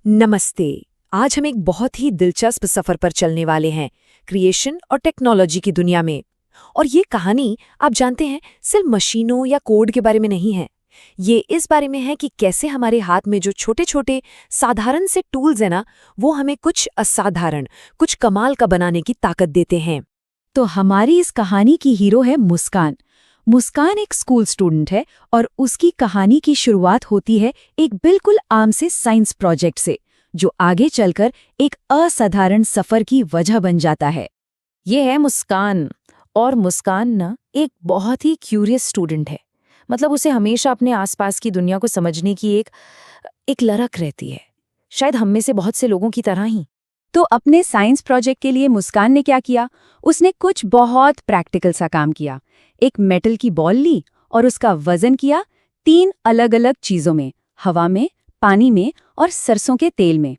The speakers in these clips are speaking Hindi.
नमस्ते। आज हम एक बहुत ही दिलचस्प सफर पर चलने वाले हैं, क्रिएशन और टेक्नोलॉजी की दुनिया में। और ये कहानी, आप जानते हैं, सिर्फ मशीनों या कोड के बारे में नहीं है। ये इस बारे में है कि कैसे हमारे हाथ में जो छोटे छोटे साधारण से टूल्स हैं ना, वो हमें कुछ असाधारण, कुछ कमाल का बनाने की ताकत देते हैं। तो हमारी इस कहानी की हीरो है मुस्कान। मुस्कान एक स्कूल स्टूडेंट है और उसकी कहानी की शुरुआत होती है एक बिल्कुल आम से साइंस प्रोजेक्ट से, जो आगे चलकर एक असाधारण सफर की वजह बन जाता है। ये है मुस्कान। और मुस्कान ना एक बहुत ही क्यूरियस स्टूडेंट है। मतलब उसे हमेशा अपने आसपास की दुनिया को समझने की एक ललक रहती है, शायद हम में से बहुत से लोगों की तरह ही। तो अपने साइंस प्रोजेक्ट के लिए मुस्कान ने क्या किया? उसने कुछ बहुत प्रैक्टिकल सा काम किया। एक मेटल की बॉल ली और उसका वजन किया 3 अलग-अलग चीजों में, हवा में, पानी में और सरसों के तेल में।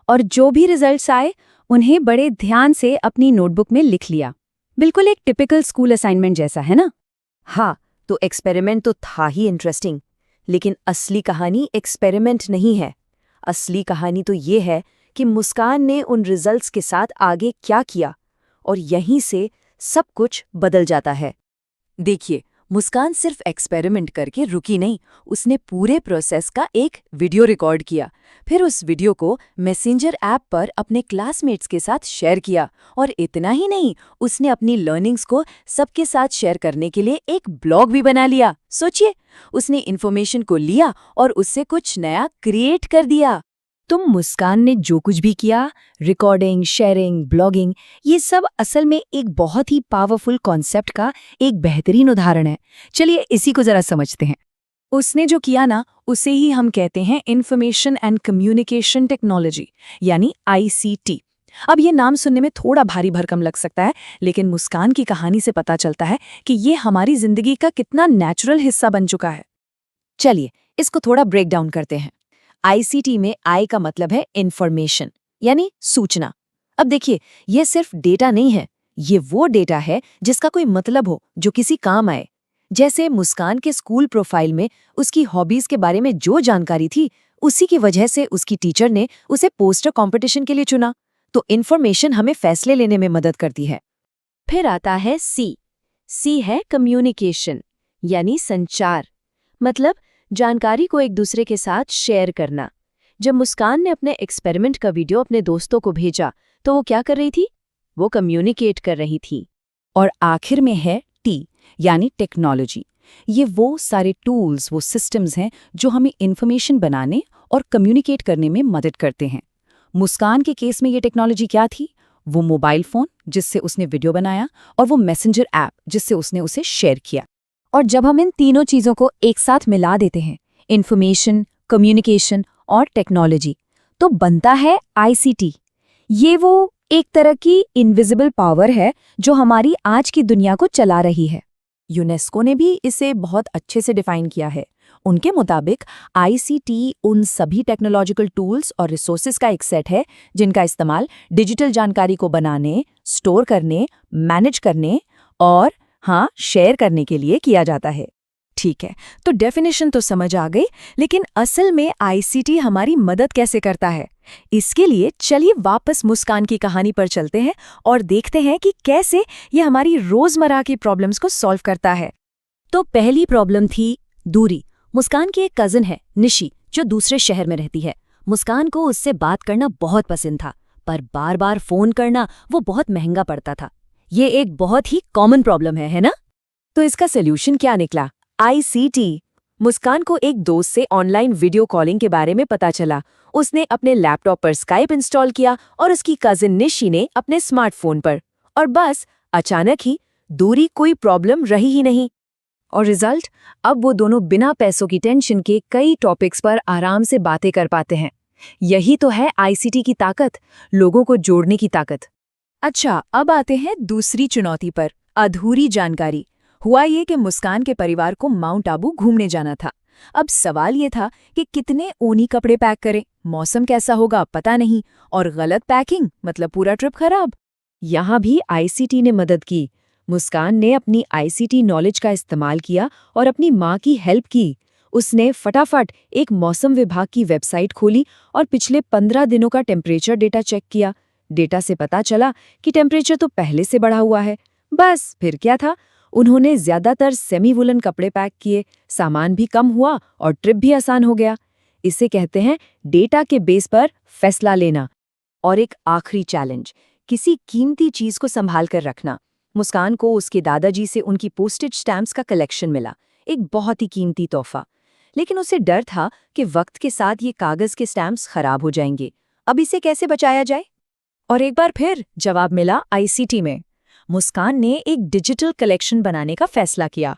और जो भी रिजल्ट्स आए, उन्हें बड़े ध्यान से अपनी नोटबुक में लिख लिया। बिल्कुल एक टिपिकल स्कूल असाइनमेंट जैसा, है ना? हाँ, तो एक्सपेरिमेंट तो था ही इंटरेस्टिंग, लेकिन असली कहानी एक्सपेरिमेंट नहीं है। असली कहानी तो ये है कि मुस्कान ने उन रिजल्ट्स के साथ आगे क्या किया, और यहीं से सब कुछ बदल जाता है। देखिए, मुस्कान सिर्फ एक्सपेरिमेंट करके रुकी नहीं, उसने पूरे प्रोसेस का एक वीडियो रिकॉर्ड किया। फिर उस वीडियो को मैसेंजर ऐप पर अपने क्लासमेट्स के साथ शेयर किया। और इतना ही नहीं, उसने अपनी लर्निंग्स को सबके साथ शेयर करने के लिए एक ब्लॉग भी बना लिया। सोचिए, उसने इन्फॉर्मेशन को लिया और उससे कुछ नया क्रिएट कर दिया। तुम मुस्कान ने जो कुछ भी किया, रिकॉर्डिंग, शेयरिंग, ब्लॉगिंग, ये सब असल में एक बहुत ही पावरफुल कॉन्सेप्ट का एक बेहतरीन उदाहरण है। चलिए इसी को जरा समझते हैं। उसने जो किया ना, उसे ही हम कहते हैं इंफॉर्मेशन एंड कम्युनिकेशन टेक्नोलॉजी, यानी आईसीटी। अब ये नाम सुनने में थोड़ा भारी भरकम लग सकता है, लेकिन मुस्कान की कहानी से पता चलता है कि ये हमारी जिंदगी का कितना नेचुरल हिस्सा बन चुका है। चलिए इसको थोड़ा ब्रेक डाउन करते हैं। आईसीटी में आई का मतलब है इंफॉर्मेशन, यानी सूचना। अब देखिए, ये सिर्फ डेटा नहीं है, ये वो डेटा है जिसका कोई मतलब हो, जो किसी काम आए। जैसे मुस्कान के स्कूल प्रोफाइल में उसकी हॉबीज के बारे में जो जानकारी थी, उसी की वजह से उसकी टीचर ने उसे पोस्टर कंपटीशन के लिए चुना। तो इंफॉर्मेशन हमें फैसले लेने में मदद करती है। फिर आता है सी। सी है कम्युनिकेशन, यानी संचार। मतलब जानकारी को एक दूसरे के साथ शेयर करना। जब मुस्कान ने अपने एक्सपेरिमेंट का वीडियो अपने दोस्तों को भेजा, तो वो क्या कर रही थी? वो कम्युनिकेट कर रही थी। और आखिर में है टी, यानी टेक्नोलॉजी। ये वो सारे टूल्स, वो सिस्टम्स हैं जो हमें इंफॉर्मेशन बनाने और कम्युनिकेट करने में मदद करते हैं। मुस्कान के केस में ये टेक्नोलॉजी क्या थी? वो मोबाइल फ़ोन जिससे उसने वीडियो बनाया, और वो मैसेंजर ऐप जिससे उसने उसे शेयर किया। और जब हम इन तीनों चीज़ों को एक साथ मिला देते हैं, इंफॉर्मेशन, कम्युनिकेशन और टेक्नोलॉजी, तो बनता है आईसीटी। ये वो एक तरह की इनविजिबल पावर है जो हमारी आज की दुनिया को चला रही है। यूनेस्को ने भी इसे बहुत अच्छे से डिफाइन किया है। उनके मुताबिक आईसीटी उन सभी टेक्नोलॉजिकल टूल्स और रिसोर्सेज का एक सेट है जिनका इस्तेमाल डिजिटल जानकारी को बनाने, स्टोर करने, मैनेज करने और हाँ, शेयर करने के लिए किया जाता है। ठीक है, तो डेफिनेशन तो समझ आ गई, लेकिन असल में आईसीटी हमारी मदद कैसे करता है? इसके लिए चलिए वापस मुस्कान की कहानी पर चलते हैं और देखते हैं कि कैसे ये हमारी रोजमर्रा की प्रॉब्लम्स को सॉल्व करता है। तो पहली प्रॉब्लम थी दूरी। मुस्कान की एक कजिन है निशी, जो दूसरे शहर में रहती है। मुस्कान को उससे बात करना बहुत पसंद था, पर बार बार फोन करना वो बहुत महंगा पड़ता था। ये एक बहुत ही कॉमन प्रॉब्लम है ना? तो इसका सोल्यूशन क्या निकला? आईसीटी। मुस्कान को एक दोस्त से ऑनलाइन वीडियो कॉलिंग के बारे में पता चला। उसने अपने लैपटॉप पर स्काइप इंस्टॉल किया और उसकी कजिन निशी ने अपने स्मार्टफोन पर। और बस अचानक ही दूरी कोई प्रॉब्लम रही ही नहीं। और रिजल्ट? अब वो दोनों बिना पैसों की टेंशन के कई टॉपिक्स पर आराम से बातें कर पाते हैं। यही तो है आईसीटी की ताकत, लोगों को जोड़ने की ताकत। अच्छा, अब आते हैं दूसरी चुनौती पर, अधूरी जानकारी। हुआ ये कि मुस्कान के परिवार को माउंट आबू घूमने जाना था। अब सवाल ये था कि कितने ऊनी कपड़े पैक करें, मौसम कैसा होगा पता नहीं, और गलत पैकिंग मतलब पूरा ट्रिप खराब। यहाँ भी आईसीटी ने मदद की। मुस्कान ने अपनी आईसीटी नॉलेज का इस्तेमाल किया और अपनी माँ की हेल्प की। उसने फटाफट एक मौसम विभाग की वेबसाइट खोली और पिछले 15 दिनों का टेम्परेचर डेटा चेक किया। डेटा से पता चला कि टेम्परेचर तो पहले से बढ़ा हुआ है। बस फिर क्या था, उन्होंने ज्यादातर सेमी वुलन कपड़े पैक किए, सामान भी कम हुआ और ट्रिप भी आसान हो गया। इसे कहते हैं डेटा के बेस पर फैसला लेना। और एक आखिरी चैलेंज, किसी कीमती चीज को संभाल कर रखना। मुस्कान को उसके दादाजी से उनकी पोस्टेज स्टैम्प्स का कलेक्शन मिला, एक बहुत ही कीमती तोहफा। लेकिन उसे डर था कि वक्त के साथ ये कागज के स्टैम्प्स खराब हो जाएंगे। अब इसे कैसे बचाया जाए? और एक बार फिर जवाब मिला आईसीटी में। मुस्कान ने एक डिजिटल कलेक्शन बनाने का फैसला किया।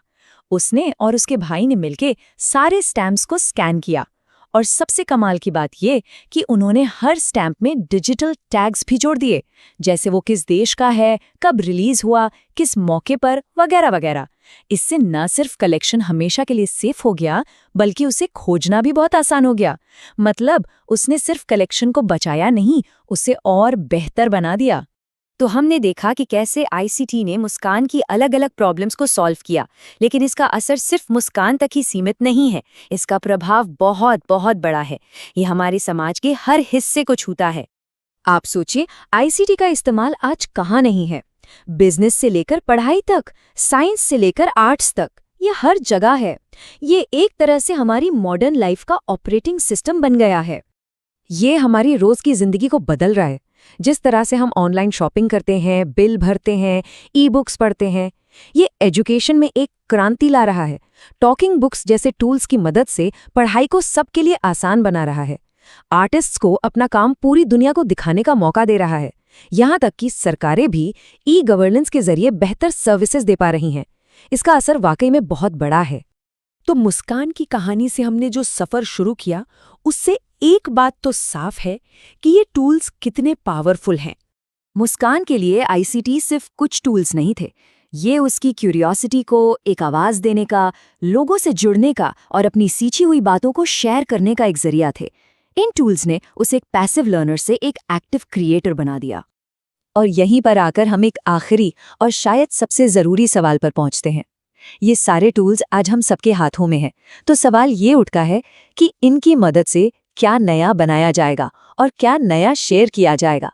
उसने और उसके भाई ने मिलकर सारे स्टैम्प्स को स्कैन किया। और सबसे कमाल की बात ये कि उन्होंने हर स्टैम्प में डिजिटल टैग्स भी जोड़ दिए, जैसे वो किस देश का है, कब रिलीज हुआ, किस मौके पर, वगैरह वगैरह। इससे न सिर्फ कलेक्शन हमेशा के लिए सेफ हो गया, बल्कि उसे खोजना भी बहुत आसान हो गया। मतलब उसने सिर्फ कलेक्शन को बचाया नहीं, उसे और बेहतर बना दिया। तो हमने देखा कि कैसे आईसीटी ने मुस्कान की अलग अलग प्रॉब्लम्स को सॉल्व किया, लेकिन इसका असर सिर्फ मुस्कान तक ही सीमित नहीं है। इसका प्रभाव बहुत बहुत बड़ा है। ये हमारे समाज के हर हिस्से को छूता है। आप सोचिए, आईसीटी का इस्तेमाल आज कहाँ नहीं है? बिजनेस से लेकर पढ़ाई तक, साइंस से लेकर आर्ट्स तक, ये हर जगह है। ये एक तरह से हमारी मॉडर्न लाइफ का ऑपरेटिंग सिस्टम बन गया है। ये हमारी रोज की जिंदगी को बदल रहा है। जिस तरह से हम ऑनलाइन शॉपिंग करते हैं, बिल भरते हैं, ई बुक्स पढ़ते हैं, ये एजुकेशन में एक क्रांति ला रहा है। टॉकिंग बुक्स जैसे टूल्स की मदद से पढ़ाई को सबके लिए आसान बना रहा है। आर्टिस्ट्स को अपना काम पूरी दुनिया को दिखाने का मौका दे रहा है। यहाँ तक कि सरकारें भी ई गवर्नेंस के जरिए बेहतर सर्विसेज दे पा रही हैं। इसका असर वाकई में बहुत बड़ा है। तो मुस्कान की कहानी से हमने जो सफर शुरू किया, उससे एक बात तो साफ है कि ये टूल्स कितने पावरफुल हैं। मुस्कान के लिए आईसीटी सिर्फ कुछ टूल्स नहीं थे। ये उसकी क्यूरियोसिटी को एक आवाज देने का, लोगों से जुड़ने का और अपनी सीखी हुई बातों को शेयर करने का एक जरिया थे। इन टूल्स ने उसे एक पैसिव लर्नर से एक एक्टिव क्रिएटर बना दिया। और यहीं पर आकर हम एक आखिरी और शायद सबसे जरूरी सवाल पर पहुंचते हैं। ये सारे टूल्स आज हम सबके हाथों में हैं, तो सवाल ये उठता है कि इनकी मदद से क्या नया बनाया जाएगा और क्या नया शेयर किया जाएगा।